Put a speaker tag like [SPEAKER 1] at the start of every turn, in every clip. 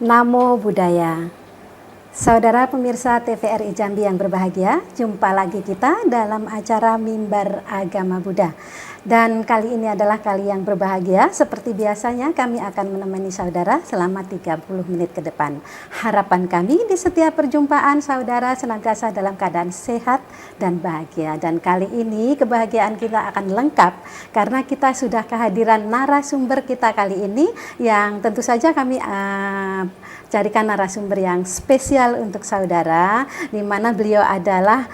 [SPEAKER 1] Namo Buddhaya. Saudara pemirsa TVRI Jambi yang berbahagia, jumpa lagi kita dalam acara Mimbar Agama Buddha. Dan kali ini adalah kali yang berbahagia. Seperti biasanya kami akan menemani saudara selama 30 menit ke depan. Harapan kami di setiap perjumpaan saudara senantiasa dalam keadaan sehat dan bahagia. Dan kali ini kebahagiaan kita akan lengkap karena kita sudah kehadiran narasumber kita kali ini yang tentu saja kami carikan narasumber yang spesial untuk saudara, di mana beliau adalah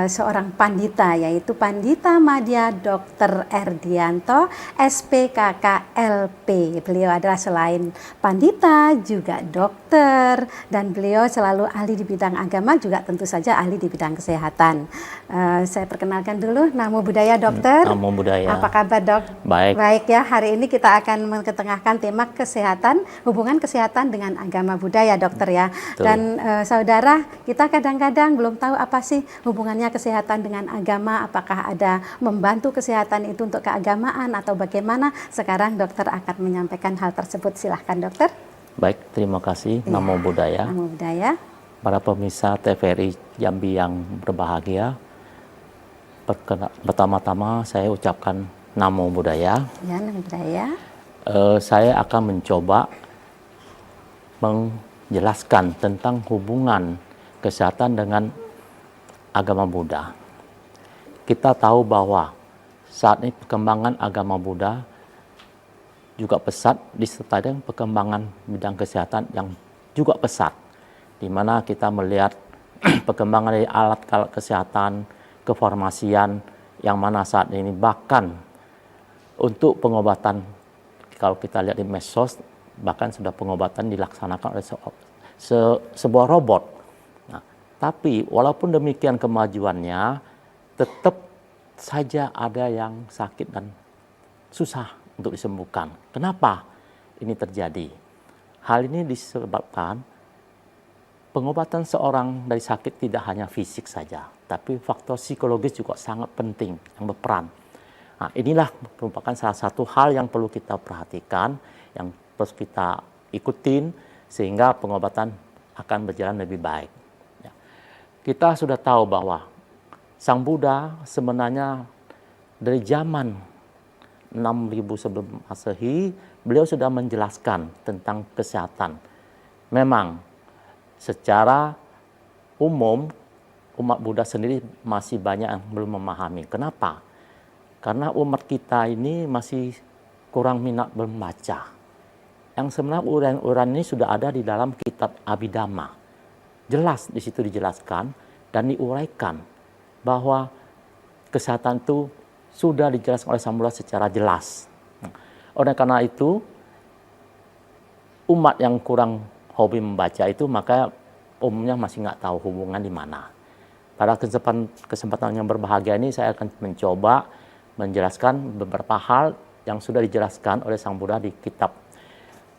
[SPEAKER 1] seorang pandita, yaitu Pandita Madya Dr. Erdianto, SPKKLP. Beliau adalah selain pandita juga dokter, dan beliau selalu ahli di bidang agama, juga tentu saja ahli di bidang kesehatan. Saya perkenalkan dulu, Namo Buddhaya dokter.
[SPEAKER 2] Namo Buddhaya.
[SPEAKER 1] Apa kabar dok?
[SPEAKER 2] Baik.
[SPEAKER 1] Baik ya, hari ini kita akan mengetengahkan tema kesehatan, hubungan kesehatan dengan agama Buddha ya dokter ya.
[SPEAKER 2] Betul.
[SPEAKER 1] Dan saudara, kita kadang-kadang belum tahu apa sih hubungannya kesehatan dengan agama, apakah ada membantu kesehatan itu untuk keagamaan atau bagaimana. Sekarang dokter akan menyampaikan hal tersebut, silahkan dokter.
[SPEAKER 2] Baik, terima kasih.
[SPEAKER 1] Ya.
[SPEAKER 2] Namo Buddhaya.
[SPEAKER 1] Namo Buddhaya.
[SPEAKER 2] Para pemirsa TVRI Jambi yang berbahagia, pertama-tama saya ucapkan Namo Buddhaya.
[SPEAKER 1] Ya, Namo Buddhaya.
[SPEAKER 2] Saya akan mencoba menjelaskan tentang hubungan kesehatan dengan agama Buddha. Kita tahu bahwa saat ini perkembangan agama Buddha juga pesat disertai dengan perkembangan bidang kesehatan yang juga pesat, di mana kita melihat perkembangan dari alat-alat kesehatan, kefarmasian, yang mana saat ini bahkan untuk pengobatan, kalau kita lihat di medsos, bahkan sudah pengobatan dilaksanakan oleh sebuah robot. Nah, tapi walaupun demikian kemajuannya, tetap saja ada yang sakit dan susah untuk disembuhkan. Kenapa ini terjadi? Hal ini disebabkan pengobatan seorang dari sakit tidak hanya fisik saja, tapi faktor psikologis juga sangat penting yang berperan. Nah, inilah merupakan salah satu hal yang perlu kita perhatikan, yang terus kita ikutin sehingga pengobatan akan berjalan lebih baik. Ya. Kita sudah tahu bahwa Sang Buddha sebenarnya dari zaman 6000 sebelum Masehi, beliau sudah menjelaskan tentang kesehatan. Memang secara umum umat Buddha sendiri masih banyak yang belum memahami. Kenapa? Karena umat kita ini masih kurang minat membaca. Yang sebenarnya uraian-uraian ini sudah ada di dalam kitab Abhidhamma. Jelas di situ dijelaskan dan diuraikan bahwa kesehatan itu sudah dijelaskan oleh Sang Buddha secara jelas. Oleh karena itu, umat yang kurang hobi membaca itu maka umumnya masih nggak tahu hubungan di mana. Pada kesempatan yang berbahagia ini saya akan mencoba menjelaskan beberapa hal yang sudah dijelaskan oleh Sang Buddha di kitab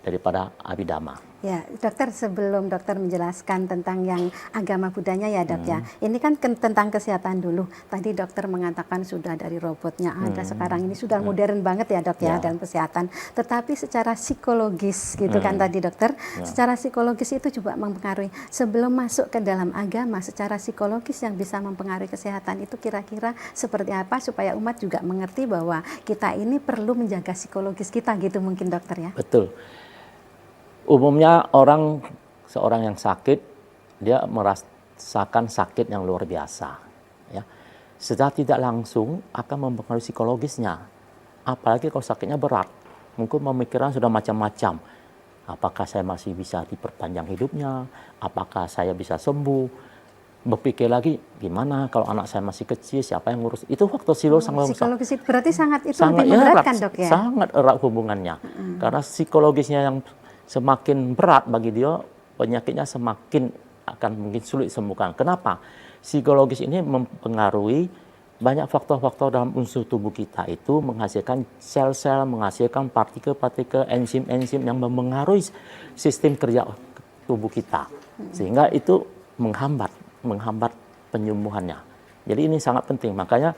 [SPEAKER 2] daripada Abhidhamma.
[SPEAKER 1] Ya, dokter, sebelum dokter menjelaskan tentang yang agama Buddhanya ya dok ya, ini kan tentang kesehatan dulu. Tadi dokter mengatakan sudah dari robotnya ada, sekarang ini sudah modern banget ya dok ya dalam kesehatan. Tetapi secara psikologis gitu kan tadi dokter, secara psikologis itu juga mempengaruhi. Sebelum masuk ke dalam agama, secara psikologis yang bisa mempengaruhi kesehatan itu kira-kira seperti apa supaya umat juga mengerti bahwa kita ini perlu menjaga psikologis kita gitu mungkin dokter ya.
[SPEAKER 2] Betul. Umumnya seorang yang sakit, dia merasakan sakit yang luar biasa. Ya. Secara tidak langsung akan mempengaruhi psikologisnya. Apalagi kalau sakitnya berat. Mungkin pemikiran sudah macam-macam. Apakah saya masih bisa diperpanjang hidupnya? Apakah saya bisa sembuh? Berpikir lagi, gimana kalau anak saya masih kecil, siapa yang ngurus? Itu faktor
[SPEAKER 1] psikologis berarti sangat lebih memberatkan dok ya?
[SPEAKER 2] Sangat erat hubungannya. Karena psikologisnya yang semakin berat bagi dia, penyakitnya semakin akan mungkin sulit disembuhkan. Kenapa? Psikologis ini mempengaruhi banyak faktor-faktor dalam unsur tubuh kita itu, menghasilkan sel-sel, menghasilkan partikel-partikel, enzim-enzim yang mempengaruhi sistem kerja tubuh kita. Sehingga itu menghambat penyembuhannya. Jadi ini sangat penting. Makanya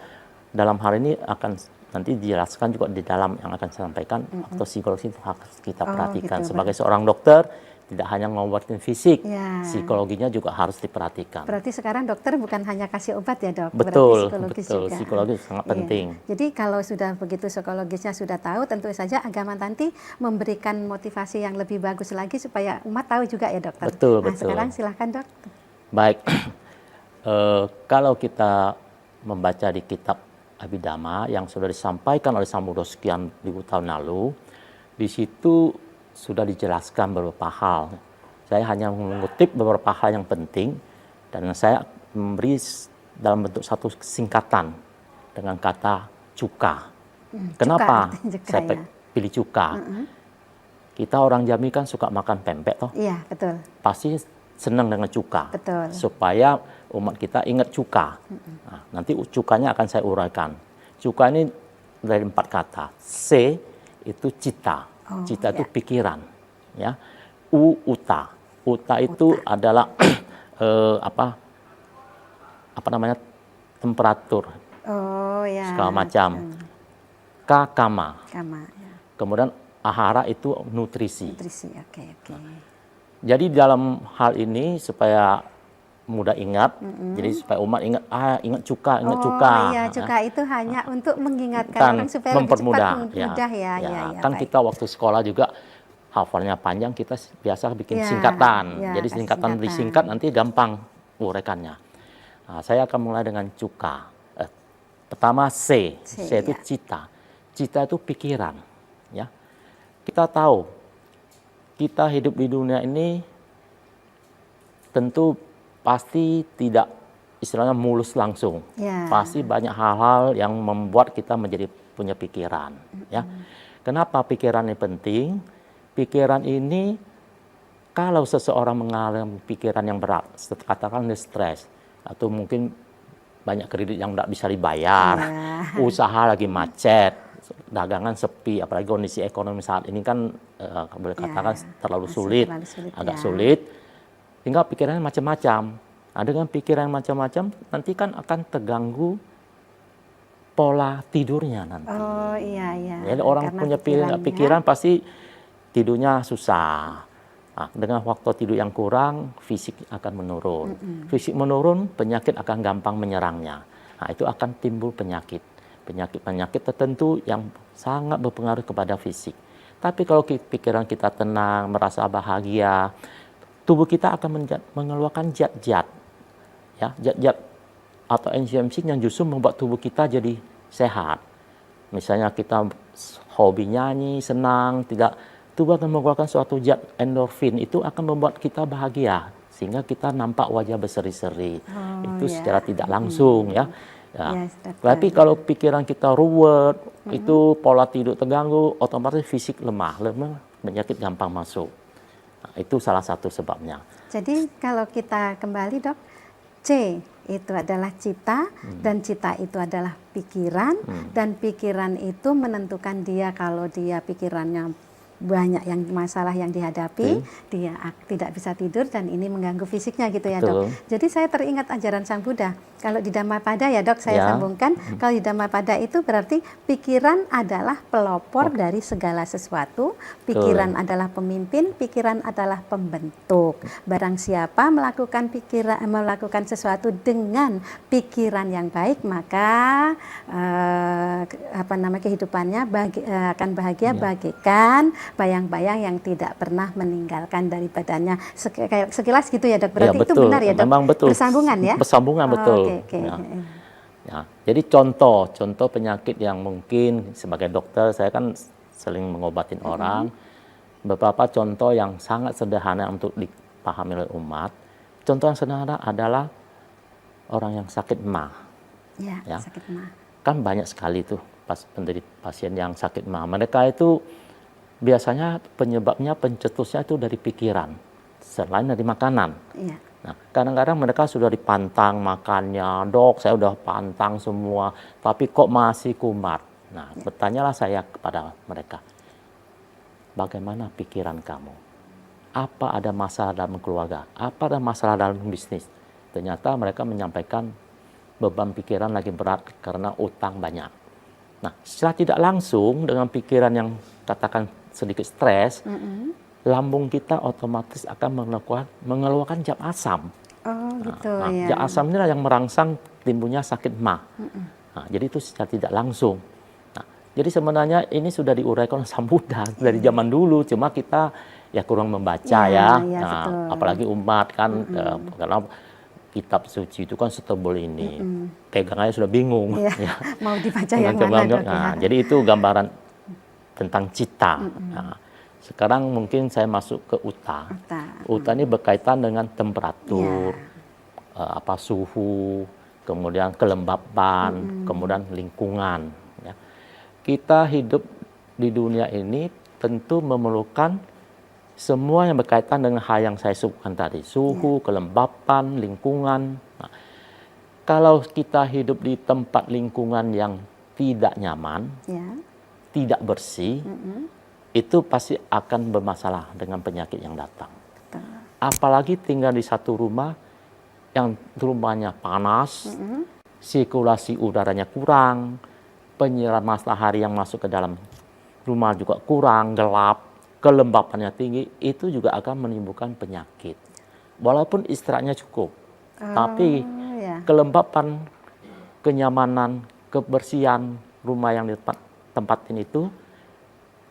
[SPEAKER 2] dalam hal ini akan nanti dijelaskan juga di dalam yang akan saya sampaikan, faktor psikologis itu harus kita perhatikan.
[SPEAKER 1] Gitu,
[SPEAKER 2] sebagai seorang dokter, tidak hanya ngobatin fisik,
[SPEAKER 1] Ya.
[SPEAKER 2] psikologinya juga harus diperhatikan.
[SPEAKER 1] Berarti sekarang dokter bukan hanya kasih obat ya dok,
[SPEAKER 2] Betul,
[SPEAKER 1] berarti psikologis
[SPEAKER 2] betul.
[SPEAKER 1] juga.
[SPEAKER 2] Psikologi sangat
[SPEAKER 1] Iya.
[SPEAKER 2] penting.
[SPEAKER 1] Jadi kalau sudah begitu psikologisnya sudah tahu, tentu saja agama nanti memberikan motivasi yang lebih bagus lagi supaya umat tahu juga ya dokter.
[SPEAKER 2] Betul,
[SPEAKER 1] Nah,
[SPEAKER 2] betul.
[SPEAKER 1] sekarang silahkan dok.
[SPEAKER 2] Baik, kalau kita membaca di kitab Abhidhamma yang sudah disampaikan oleh Sang Buddha sekian ribu tahun lalu, di situ sudah dijelaskan beberapa hal. Saya hanya mengutip beberapa hal yang penting dan saya memberi dalam bentuk satu singkatan dengan kata cuka. Kenapa
[SPEAKER 1] artinya cuka,
[SPEAKER 2] saya
[SPEAKER 1] ya.
[SPEAKER 2] pilih cuka? Kita orang Jambi kan suka makan pempek toh.
[SPEAKER 1] Iya betul.
[SPEAKER 2] Pasti senang dengan cuka.
[SPEAKER 1] Betul.
[SPEAKER 2] Supaya umat kita ingat cuka. Nah, nanti cukanya akan saya uraikan. Cuka ini dari 4 kata. C itu cita. Cita itu pikiran. Ya. Uta. Uta itu adalah apa namanya, temperatur
[SPEAKER 1] Oh ya.
[SPEAKER 2] segala macam. Kama.
[SPEAKER 1] Kama. Ya.
[SPEAKER 2] Kemudian ahara itu nutrisi.
[SPEAKER 1] Nutrisi. Oke.
[SPEAKER 2] Jadi dalam hal ini supaya mudah ingat, jadi supaya umat ingat cuka.
[SPEAKER 1] Iya, cuka itu hanya untuk mengingatkan
[SPEAKER 2] Kan
[SPEAKER 1] orang supaya
[SPEAKER 2] mempermudah.
[SPEAKER 1] lebih cepat mudah ya.
[SPEAKER 2] Kan
[SPEAKER 1] baik.
[SPEAKER 2] kita waktu sekolah juga hafalnya panjang, kita biasa bikin
[SPEAKER 1] Ya,
[SPEAKER 2] singkatan.
[SPEAKER 1] ya,
[SPEAKER 2] Jadi
[SPEAKER 1] kasih
[SPEAKER 2] singkatan
[SPEAKER 1] singkatan.
[SPEAKER 2] disingkat nanti gampang uraikannya. Nah, saya akan mulai dengan cuka. Pertama C itu
[SPEAKER 1] ya.
[SPEAKER 2] cita. Cita itu pikiran. Ya, kita tahu kita hidup di dunia ini tentu pasti tidak istilahnya mulus langsung.
[SPEAKER 1] Ya.
[SPEAKER 2] Pasti banyak hal-hal yang membuat kita menjadi punya pikiran. Ya, kenapa pikiran ini penting? Pikiran ini kalau seseorang mengalami pikiran yang berat, katakan stres atau mungkin banyak kredit yang tidak bisa dibayar, usaha lagi macet, dagangan sepi, apalagi kondisi ekonomi saat ini kan boleh katakan terlalu sulit, agak sulit, tinggal pikirannya macam-macam. Nah, dengan pikiran macam-macam nanti kan akan terganggu pola tidurnya nanti.
[SPEAKER 1] Oh iya.
[SPEAKER 2] Jadi orang punya pikiran pasti tidurnya susah. Nah, dengan waktu tidur yang kurang, fisik akan menurun. Fisik menurun, penyakit akan gampang menyerangnya. Nah, itu akan timbul penyakit. Penyakit tertentu yang sangat berpengaruh kepada fisik. Tapi kalau pikiran kita tenang, merasa bahagia, tubuh kita akan mengeluarkan zat-zat. Ya, zat-zat atau enzim yang justru membuat tubuh kita jadi sehat. Misalnya kita hobi nyanyi, senang, tubuh akan mengeluarkan suatu zat endorfin, itu akan membuat kita bahagia sehingga kita nampak wajah berseri-seri. Itu secara tidak langsung ya. Tapi kalau pikiran kita ruwet, itu pola tidur terganggu, otomatis fisik lemah, penyakit gampang masuk. Nah, itu salah satu sebabnya.
[SPEAKER 1] Jadi kalau kita kembali dok, C itu adalah cita dan cita itu adalah pikiran dan pikiran itu menentukan dia kalau dia pikirannya banyak yang masalah yang dihadapi, dia tidak bisa tidur dan ini mengganggu fisiknya gitu ya dok. Jadi saya teringat ajaran Sang Buddha. Kalau di Dhammapada ya dok, saya sambungkan. Kalau di Dhammapada itu berarti pikiran adalah pelopor dari segala sesuatu. Pikiran adalah pemimpin, pikiran adalah pembentuk. Barang siapa melakukan sesuatu dengan pikiran yang baik, maka kehidupannya akan bahagia bagaikan bayang-bayang yang tidak pernah meninggalkan dari badannya. Sekilas gitu ya dok, berarti itu benar ya dok?
[SPEAKER 2] Memang betul.
[SPEAKER 1] Bersambungan ya?
[SPEAKER 2] Bersambungan betul.
[SPEAKER 1] Okay.
[SPEAKER 2] Ya. Jadi contoh penyakit yang mungkin sebagai dokter saya kan sering mengobatin orang. Beberapa contoh yang sangat sederhana untuk dipahami oleh umat. Contoh yang sederhana adalah orang yang sakit MA.
[SPEAKER 1] Ya. Sakit MA.
[SPEAKER 2] Kan banyak sekali tuh pasien yang sakit MA. Mereka itu biasanya penyebabnya pencetusnya itu dari pikiran, selain dari makanan.
[SPEAKER 1] Iya.
[SPEAKER 2] Nah, kadang-kadang mereka sudah dipantang makannya, dok, saya udah pantang semua, tapi kok masih kumat. Nah, bertanyalah saya kepada mereka, bagaimana pikiran kamu? Apa ada masalah dalam keluarga? Apa ada masalah dalam bisnis? Ternyata mereka menyampaikan beban pikiran lagi berat karena utang banyak. Nah, secara tidak langsung dengan pikiran yang katakan sedikit stres, lambung kita otomatis akan mengeluarkan zat asam.
[SPEAKER 1] Oh gitu
[SPEAKER 2] Nah,
[SPEAKER 1] ya.
[SPEAKER 2] zat asam inilah yang merangsang timbulnya sakit mah. Nah, jadi itu secara tidak langsung. Nah, jadi sebenarnya ini sudah diuraikan oleh Sang Buddha dari zaman dulu, cuma kita ya kurang membaca ya.
[SPEAKER 1] Ya,
[SPEAKER 2] Nah,
[SPEAKER 1] betul.
[SPEAKER 2] apalagi umat kan, karena kitab suci itu kan setebal ini, pegangannya sudah bingung.
[SPEAKER 1] Iya,
[SPEAKER 2] Ya.
[SPEAKER 1] mau dibaca yang mana Dok ya?
[SPEAKER 2] Nah, jadi itu gambaran tentang cita. Nah, sekarang mungkin saya masuk ke uta. Uta ini berkaitan dengan temperatur, suhu, kemudian kelembapan, kemudian lingkungan. Ya. Kita hidup di dunia ini tentu memerlukan semua yang berkaitan dengan hal yang saya sebutkan tadi, suhu, kelembapan, lingkungan. Nah, kalau kita hidup di tempat lingkungan yang tidak nyaman, tidak bersih, itu pasti akan bermasalah dengan penyakit yang datang. Apalagi tinggal di satu rumah yang rumahnya panas, sirkulasi udaranya kurang, penyiraman matahari yang masuk ke dalam rumah juga kurang, gelap, kelembapannya tinggi, itu juga akan menimbulkan penyakit. Walaupun istirahatnya cukup, tapi kelembapan, kenyamanan, kebersihan rumah yang ditempatin itu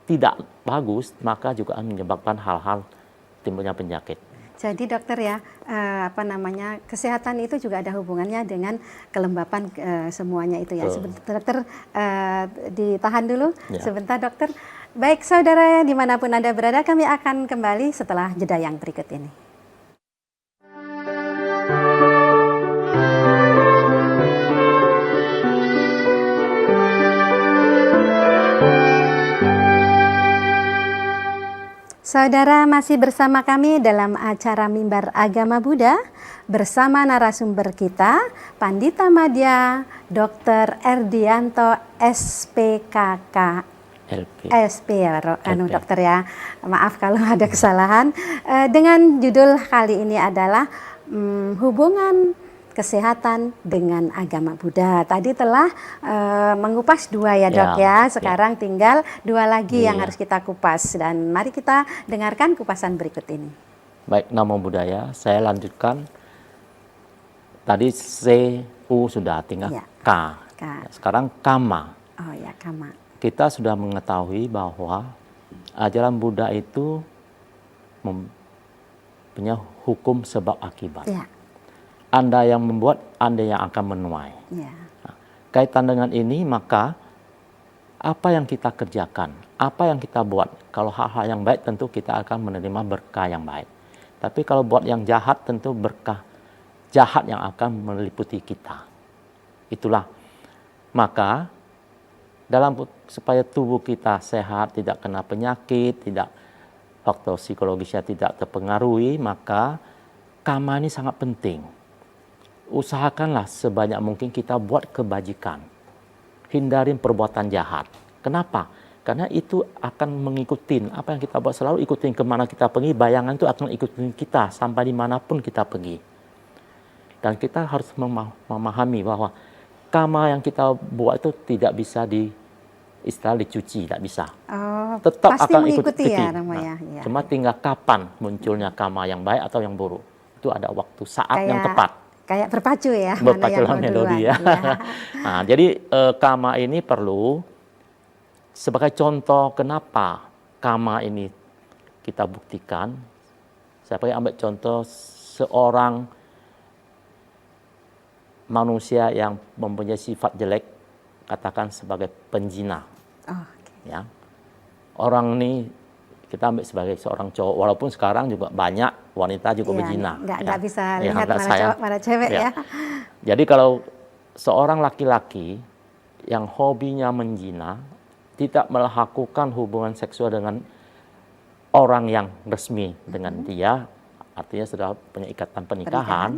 [SPEAKER 2] tidak bagus, maka juga akan menyebabkan hal-hal timbulnya penyakit.
[SPEAKER 1] Jadi dokter ya, kesehatan itu juga ada hubungannya dengan kelembapan semuanya itu ya. Sebentar dokter, ditahan dulu sebentar dokter. Baik saudara dimanapun Anda berada, kami akan kembali setelah jeda yang berikut ini. Saudara masih bersama kami dalam acara Mimbar Agama Buddha bersama narasumber kita Pandita Madya Dr. Erdianto SPKK SP ya dokter ya, maaf kalau ada kesalahan. Dengan judul kali ini adalah hubungan kesehatan dengan agama Buddha. Tadi telah mengupas 2 ya dok ya, sekarang tinggal 2 lagi yang harus kita kupas, dan mari kita dengarkan kupasan berikut ini.
[SPEAKER 2] Baik, Namo Buddhaya, saya lanjutkan. Tadi C, U sudah, tinggal K. Sekarang Kama.
[SPEAKER 1] Oh ya, Kama.
[SPEAKER 2] Kita sudah mengetahui bahwa ajaran Buddha itu punya hukum sebab akibat. Anda yang membuat, Anda yang akan menuai. Nah, kaitan dengan ini, maka apa yang kita kerjakan, apa yang kita buat, kalau hal-hal yang baik tentu kita akan menerima berkah yang baik. Tapi kalau buat yang jahat, tentu berkah jahat yang akan meliputi kita. Itulah. Maka supaya tubuh kita sehat, tidak kena penyakit, tidak faktor psikologisnya tidak terpengaruhi, maka kama ini sangat penting. Usahakanlah sebanyak mungkin kita buat kebajikan. Hindarin perbuatan jahat. Kenapa? Karena itu akan mengikuti apa yang kita buat, selalu ikutin kemana kita pergi, bayangan itu akan ikutin kita sampai dimanapun kita pergi. Dan kita harus memahami bahwa kama yang kita buat itu tidak bisa dicuci, tidak bisa. Tetap
[SPEAKER 1] pasti
[SPEAKER 2] akan
[SPEAKER 1] mengikuti
[SPEAKER 2] ikuti.
[SPEAKER 1] Ya, namanya.
[SPEAKER 2] Cuma tinggal kapan munculnya kama yang baik atau yang buruk. Itu ada waktu saat yang tepat.
[SPEAKER 1] Kayak berpacu ya,
[SPEAKER 2] berpacu dalam melodi ya. Nah, jadi kama ini perlu sebagai contoh kenapa kama ini kita buktikan. Saya pakai ambil contoh seorang manusia yang mempunyai sifat jelek, katakan sebagai penjina. Ya. Orang ini kita ambil sebagai seorang cowok, walaupun sekarang juga banyak wanita juga berzina.
[SPEAKER 1] Nggak bisa lihat mana cowok, mana cewek ya.
[SPEAKER 2] Jadi kalau seorang laki-laki yang hobinya menjina, tidak melakukan hubungan seksual dengan orang yang resmi dengan dia, artinya sudah punya ikatan pernikahan.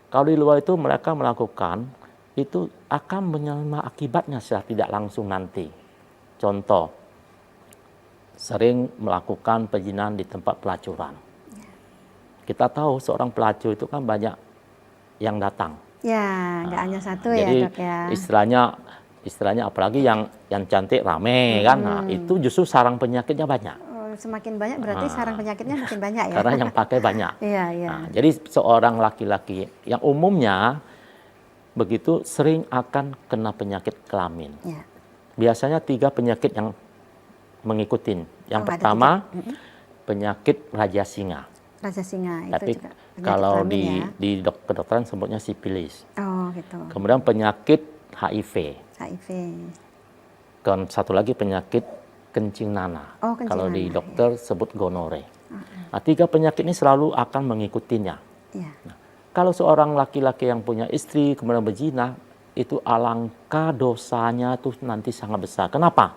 [SPEAKER 2] Kalau di luar itu mereka melakukan, itu akan menerima akibatnya secara tidak langsung nanti. Contoh, sering melakukan perzinahan di tempat pelacuran. Kita tahu seorang pelacur itu kan banyak yang datang.
[SPEAKER 1] Nggak hanya satu
[SPEAKER 2] jadi,
[SPEAKER 1] ya dok ya.
[SPEAKER 2] Istilahnya apalagi yang cantik rame kan, nah, itu justru sarang penyakitnya banyak.
[SPEAKER 1] semakin banyak berarti sarang penyakitnya makin banyak ya.
[SPEAKER 2] Karena yang pakai banyak.
[SPEAKER 1] Iya, iya.
[SPEAKER 2] Nah, jadi seorang laki-laki yang umumnya begitu sering akan kena penyakit kelamin.
[SPEAKER 1] Iya.
[SPEAKER 2] Biasanya 3 penyakit yang mengikutin. Yang
[SPEAKER 1] Oh, ada
[SPEAKER 2] pertama
[SPEAKER 1] 3.
[SPEAKER 2] penyakit raja singa.
[SPEAKER 1] Raja singa itu
[SPEAKER 2] Tapi
[SPEAKER 1] juga penyakit
[SPEAKER 2] kalau
[SPEAKER 1] kelamin ya.
[SPEAKER 2] di kedokteran sebutnya sipilis.
[SPEAKER 1] Oh, gitu.
[SPEAKER 2] Kemudian penyakit HIV.
[SPEAKER 1] HIV.
[SPEAKER 2] Dan satu lagi penyakit kencing nanah.
[SPEAKER 1] Oh, kencing
[SPEAKER 2] Kalau di
[SPEAKER 1] nanah,
[SPEAKER 2] dokter sebut gonore. Nah, 3 penyakit ini selalu akan mengikutinya.
[SPEAKER 1] Iya.
[SPEAKER 2] Nah, kalau seorang laki-laki yang punya istri kemudian berzina, itu alangkah dosanya tuh nanti sangat besar. Kenapa?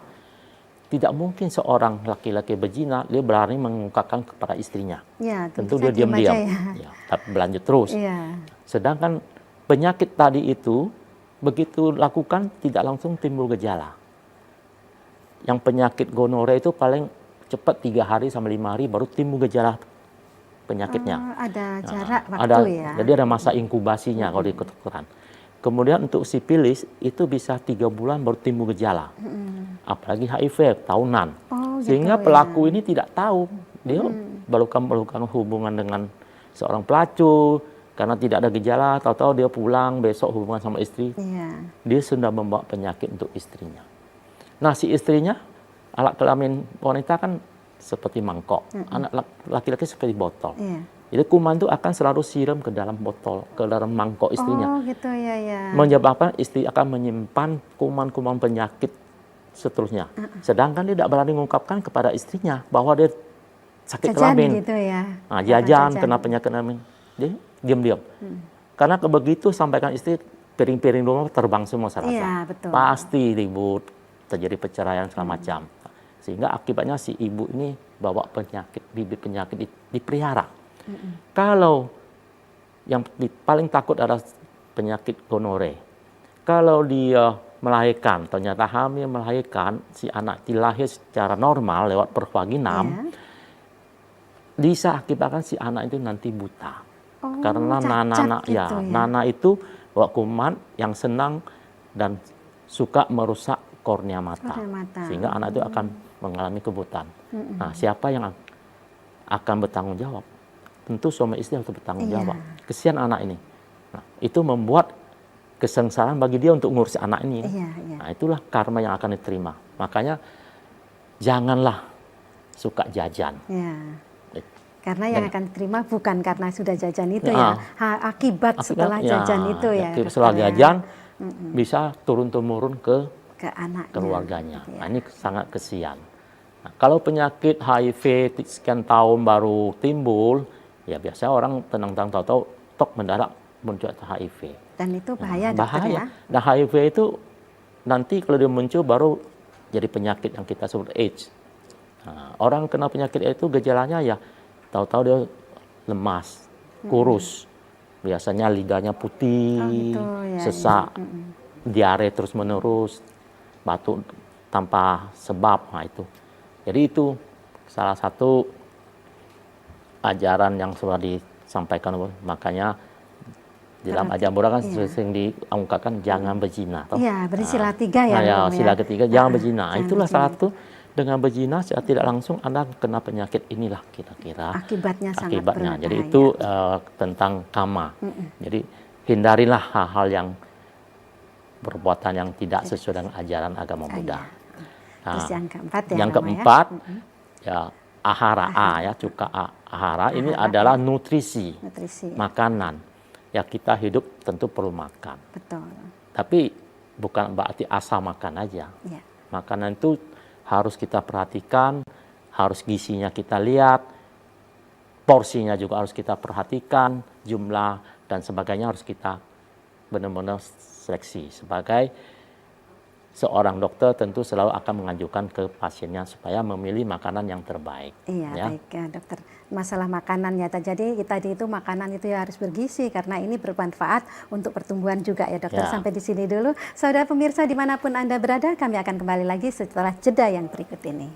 [SPEAKER 2] Tidak mungkin seorang laki-laki berzina dia berani mengungkapkan kepada istrinya.
[SPEAKER 1] Ya,
[SPEAKER 2] Tentu
[SPEAKER 1] bisa
[SPEAKER 2] dia
[SPEAKER 1] diem
[SPEAKER 2] diam-diam.
[SPEAKER 1] aja ya.
[SPEAKER 2] Ya, tapi berlanjut terus.
[SPEAKER 1] Iya.
[SPEAKER 2] Sedangkan penyakit tadi itu begitu lakukan tidak langsung timbul gejala. Yang penyakit gonore itu paling cepat 3 hari sampai 5 hari baru timbul gejala penyakitnya.
[SPEAKER 1] Oh, ada jarak
[SPEAKER 2] Nah,
[SPEAKER 1] waktu ya.
[SPEAKER 2] Jadi ada masa inkubasinya kalau di kedokteran. Kemudian untuk sipilis itu bisa 3 bulan baru timbul gejala. Apalagi HIV tahunan.
[SPEAKER 1] Oh, gitu
[SPEAKER 2] Sehingga
[SPEAKER 1] ya.
[SPEAKER 2] pelaku ini tidak tahu dia baru melakukan hubungan dengan seorang pelacur karena tidak ada gejala, tahu-tahu dia pulang besok hubungan sama istri,
[SPEAKER 1] Iya.
[SPEAKER 2] dia sudah membawa penyakit untuk istrinya. Nah, si istrinya alat kelamin wanita kan seperti mangkok, anak laki-laki seperti botol.
[SPEAKER 1] Iya.
[SPEAKER 2] Jadi kuman itu akan selalu siram ke dalam botol, ke dalam mangkok istrinya.
[SPEAKER 1] Oh, gitu ya, ya.
[SPEAKER 2] Menyebabkan istri akan menyimpan kuman-kuman penyakit seterusnya. Sedangkan dia tidak berani mengungkapkan kepada istrinya bahwa dia sakit
[SPEAKER 1] Jajan
[SPEAKER 2] kelamin.
[SPEAKER 1] gitu ya.
[SPEAKER 2] Nah, jajan, kena penyakit kelamin. Dia diam-diam. Karena begitu sampaikan istri, piring-piring rumah terbang semua saya rasa.
[SPEAKER 1] Iya, betul.
[SPEAKER 2] Pasti ribut, terjadi perceraian segala macam. Sehingga akibatnya si ibu ini bawa penyakit, bibit penyakit dipelihara. Kalau yang paling takut adalah penyakit gonore. Kalau dia melahirkan, ternyata hamil melahirkan, si anak dilahir secara normal lewat pervaginam,
[SPEAKER 1] Iya.
[SPEAKER 2] bisa akibatkan si anak itu nanti buta.
[SPEAKER 1] Oh,
[SPEAKER 2] Karena
[SPEAKER 1] cacat gitu ya.
[SPEAKER 2] nana itu bawa kuman yang senang dan suka merusak kornea mata.
[SPEAKER 1] Kornea mata.
[SPEAKER 2] Sehingga anak itu akan mengalami kebutaan. Nah, siapa yang akan bertanggung jawab? Tentu suami istri harus bertanggung
[SPEAKER 1] Iya.
[SPEAKER 2] jawab. Kesian anak ini. Nah, itu membuat kesengsaraan bagi dia untuk ngurus anak ini.
[SPEAKER 1] Iya, iya.
[SPEAKER 2] Nah, itulah karma yang akan diterima. Makanya janganlah suka jajan.
[SPEAKER 1] Ya. Karena yang akan diterima bukan karena sudah jajan itu ya,
[SPEAKER 2] Ya.
[SPEAKER 1] akibat setelah jajan itu ya.
[SPEAKER 2] Setelah
[SPEAKER 1] dokter ya.
[SPEAKER 2] jajan bisa turun-temurun ke
[SPEAKER 1] Ke anaknya.
[SPEAKER 2] keluarganya.
[SPEAKER 1] gitu ya.
[SPEAKER 2] Nah, ini sangat kesian. Nah, kalau penyakit HIV sekian tahun baru timbul, ya biasanya orang tenang-tenang tahu-tahu tok mendadak muncul HIV.
[SPEAKER 1] Dan itu bahaya, dokter
[SPEAKER 2] Bahaya.
[SPEAKER 1] ya.
[SPEAKER 2] Nah, HIV itu nanti kalau dia muncul baru jadi penyakit yang kita sebut AIDS. Nah, orang kena penyakit AIDS itu gejalanya ya tahu-tahu dia lemas, kurus. Biasanya lidahnya putih,
[SPEAKER 1] Oh, gitu ya,
[SPEAKER 2] sesak, diare terus-menerus, batuk tanpa sebab. Nah, itu. Jadi itu salah satu ajaran yang sudah disampaikan. Makanya di dalam ajaran Buddha kan sering diungkapkan jangan berzina.
[SPEAKER 1] Iya, bersila 3 ya.
[SPEAKER 2] Nah,
[SPEAKER 1] Om,
[SPEAKER 2] sila ketiga jangan berzina.
[SPEAKER 1] jangan
[SPEAKER 2] Itulah
[SPEAKER 1] berzina.
[SPEAKER 2] salah satu dengan berzina secara tidak langsung Anda kena penyakit inilah kira-kira
[SPEAKER 1] Akibatnya sangat
[SPEAKER 2] akibatnya.
[SPEAKER 1] berbahaya.
[SPEAKER 2] Jadi itu tentang kama. Jadi hindarilah hal-hal yang perbuatan yang tidak sesuai dengan ajaran agama Buddha.
[SPEAKER 1] Terus yang keempat ya.
[SPEAKER 2] Yang
[SPEAKER 1] Rama,
[SPEAKER 2] keempat ya ahara A ya, cuka A. Ahara ini adalah nutrisi,
[SPEAKER 1] Nutrisi.
[SPEAKER 2] makanan. Ya kita hidup tentu perlu makan.
[SPEAKER 1] Betul.
[SPEAKER 2] Tapi bukan berarti asal makan aja.
[SPEAKER 1] Ya.
[SPEAKER 2] Makanan itu harus kita perhatikan, harus gizinya kita lihat, porsinya juga harus kita perhatikan, jumlah dan sebagainya harus kita benar-benar seleksi. Sebagai seorang dokter tentu selalu akan mengajukan ke pasiennya supaya memilih makanan yang terbaik.
[SPEAKER 1] Iya,
[SPEAKER 2] ya.
[SPEAKER 1] baik ya, dokter. Masalah makanan ya, jadi tadi itu makanan itu ya harus bergizi karena ini bermanfaat untuk pertumbuhan juga ya, dokter.
[SPEAKER 2] Ya.
[SPEAKER 1] Sampai di sini dulu, saudara pemirsa dimanapun Anda berada, kami akan kembali lagi setelah jeda yang berikut ini.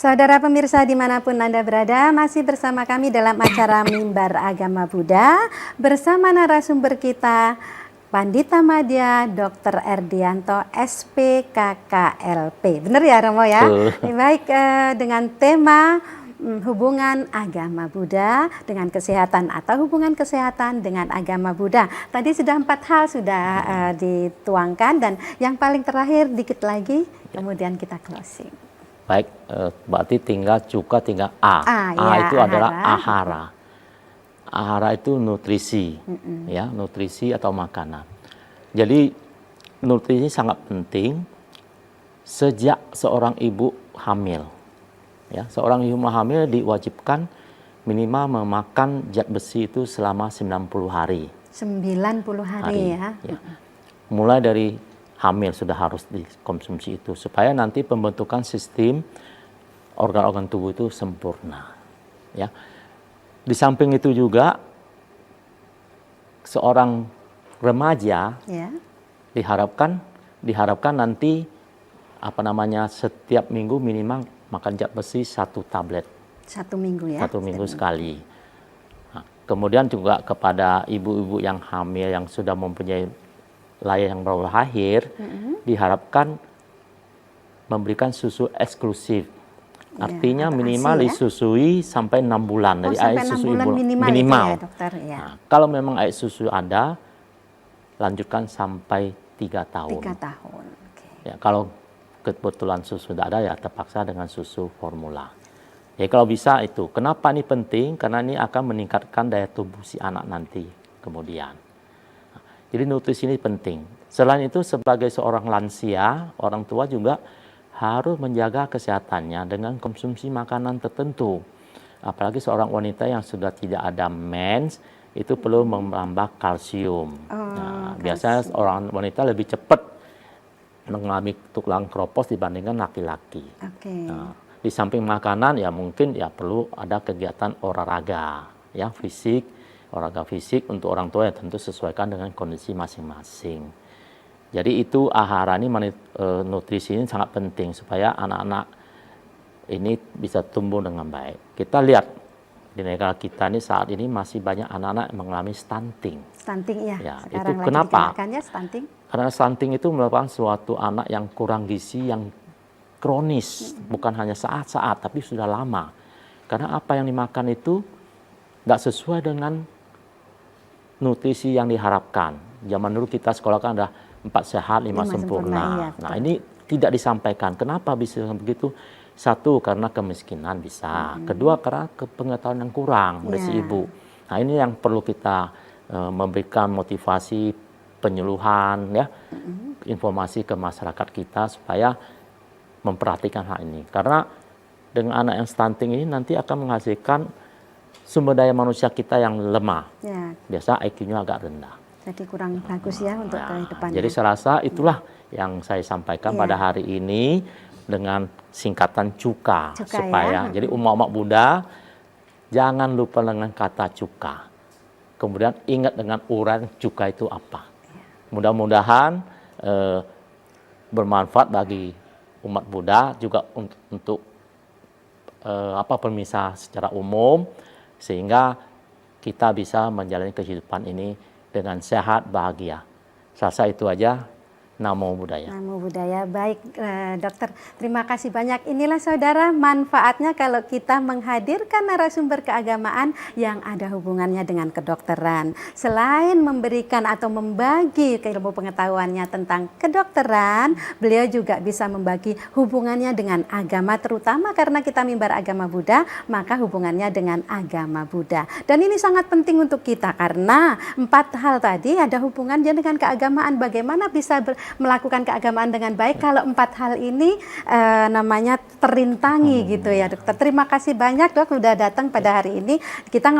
[SPEAKER 1] Saudara pemirsa dimanapun Anda berada, masih bersama kami dalam acara Mimbar Agama Buddha bersama narasumber kita Pandita Madya Dr. Erdianto SPKKLP. Benar ya Romo ya? Baik, dengan tema hubungan agama Buddha dengan kesehatan atau hubungan kesehatan dengan agama Buddha. Tadi sudah 4 hal sudah dituangkan dan yang paling terakhir dikit lagi kemudian kita closing.
[SPEAKER 2] Baik, berarti tinggal cuka, tinggal A.
[SPEAKER 1] Ya,
[SPEAKER 2] itu adalah ahara. Ahara itu nutrisi, ya, nutrisi atau makanan. Jadi nutrisi sangat penting sejak seorang ibu hamil. Ya, seorang ibu hamil diwajibkan minimal memakan zat besi itu selama 90 hari.
[SPEAKER 1] 90 hari ya.
[SPEAKER 2] Mulai dari hamil sudah harus dikonsumsi itu supaya nanti pembentukan sistem organ-organ tubuh itu sempurna. Ya, di samping itu juga seorang remaja diharapkan nanti setiap minggu minimal makan zat besi 1 tablet.
[SPEAKER 1] 1 minggu ya.
[SPEAKER 2] 1 minggu sekali. Nah, kemudian juga kepada ibu-ibu yang hamil yang sudah mempunyai layak yang baru lahir, diharapkan memberikan susu eksklusif. Artinya minimal disusui sampai 6 bulan dari air susu ibu minimal.
[SPEAKER 1] Ya, dokter, ya.
[SPEAKER 2] Nah, kalau memang air susu ada, lanjutkan sampai 3 tahun.
[SPEAKER 1] 3 tahun. Okay.
[SPEAKER 2] Ya, kalau kebetulan susu tidak ada ya terpaksa dengan susu formula. Ya kalau bisa itu. Kenapa ini penting? Karena ini akan meningkatkan daya tubuh si anak nanti kemudian. Jadi nutrisi ini penting. Selain itu sebagai seorang lansia, orang tua juga harus menjaga kesehatannya dengan konsumsi makanan tertentu. Apalagi seorang wanita yang sudah tidak ada mens, itu perlu menambah kalsium. Biasanya orang wanita lebih cepat mengalami tulang keropos dibandingkan laki-laki. Nah, di samping makanan ya mungkin ya perlu ada kegiatan olahraga, ya olahraga fisik untuk orang tua yang tentu sesuaikan dengan kondisi masing-masing. Jadi itu ahara ini nutrisi ini sangat penting supaya anak-anak ini bisa tumbuh dengan baik. Kita lihat di negara kita ini saat ini masih banyak anak-anak yang mengalami stunting.
[SPEAKER 1] Stunting ya.
[SPEAKER 2] Itu kenapa?
[SPEAKER 1] Stunting?
[SPEAKER 2] Karena stunting itu merupakan suatu anak yang kurang gizi yang kronis, bukan hanya saat-saat tapi sudah lama. Karena apa yang dimakan itu tidak sesuai dengan nutrisi yang diharapkan. Zaman dulu kita sekolah kan ada 4 sehat, 5 sempurna. Nah ini tidak disampaikan. Kenapa bisa begitu? 1, karena kemiskinan bisa. Kedua, karena pengetahuan yang kurang dari si ibu. Nah ini yang perlu kita memberikan motivasi, penyuluhan, ya, informasi ke masyarakat kita supaya memperhatikan hal ini. Karena dengan anak yang stunting ini nanti akan menghasilkan sumber daya manusia kita yang lemah. Biasa IQ-nya agak rendah.
[SPEAKER 1] Jadi kurang bagus ya untuk kehidupannya.
[SPEAKER 2] Jadi saya rasa itulah yang saya sampaikan pada hari ini dengan singkatan cuka supaya jadi umat-umat Buddha jangan lupa dengan kata cuka. Kemudian ingat dengan uraian cuka itu apa. Mudah-mudahan bermanfaat bagi umat Buddha juga untuk pemirsa secara umum, sehingga kita bisa menjalani kehidupan ini dengan sehat, bahagia. Saya itu aja. Namo Buddhaya.
[SPEAKER 1] Namo Buddhaya. Baik, dokter. Terima kasih banyak. Inilah saudara manfaatnya kalau kita menghadirkan narasumber keagamaan yang ada hubungannya dengan kedokteran. Selain memberikan atau membagi ilmu pengetahuannya tentang kedokteran, beliau juga bisa membagi hubungannya dengan agama, terutama karena kita mimbar agama Buddha, maka hubungannya dengan agama Buddha. Dan ini sangat penting untuk kita karena 4 hal tadi ada hubungannya dengan keagamaan. Bagaimana bisa melakukan keagamaan dengan baik kalau 4 hal ini terintangi gitu ya dokter. Terima kasih banyak dok sudah datang pada hari ini. Kita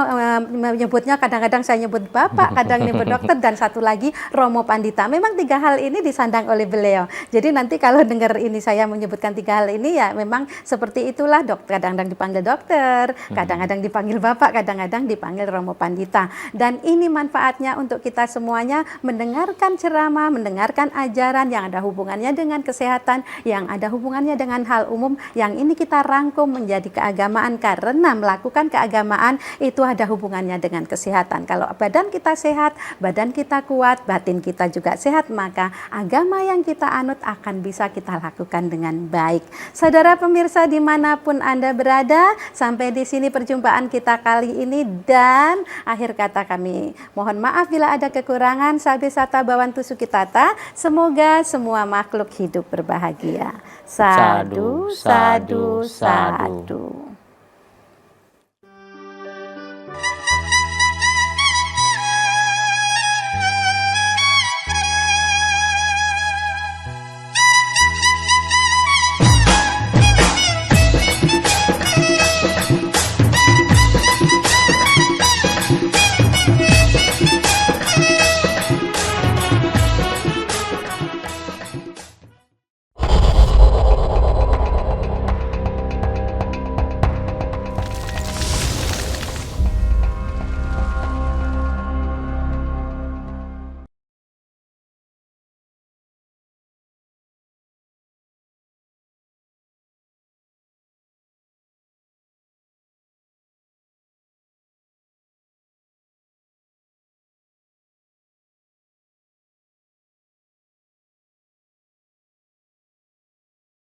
[SPEAKER 1] menyebutnya kadang-kadang saya nyebut bapak, kadang nyebut dokter, dan satu lagi Romo Pandita. Memang 3 hal ini disandang oleh beliau. Jadi nanti kalau dengar ini saya menyebutkan 3 hal ini ya memang seperti itulah dok. Kadang-kadang dipanggil dokter, kadang-kadang dipanggil bapak, kadang-kadang dipanggil Romo Pandita. Dan ini manfaatnya untuk kita semuanya mendengarkan ceramah, mendengarkan ajaran pelajaran yang ada hubungannya dengan kesehatan, yang ada hubungannya dengan hal umum, yang ini kita rangkum menjadi keagamaan karena melakukan keagamaan itu ada hubungannya dengan kesehatan. Kalau badan kita sehat, badan kita kuat, batin kita juga sehat, maka agama yang kita anut akan bisa kita lakukan dengan baik. Saudara pemirsa dimanapun Anda berada, sampai di sini perjumpaan kita kali ini, dan akhir kata kami mohon maaf bila ada kekurangan. Sabi sata bawantu sukitata, semoga semua makhluk hidup berbahagia. Sadu, sadu, sadu.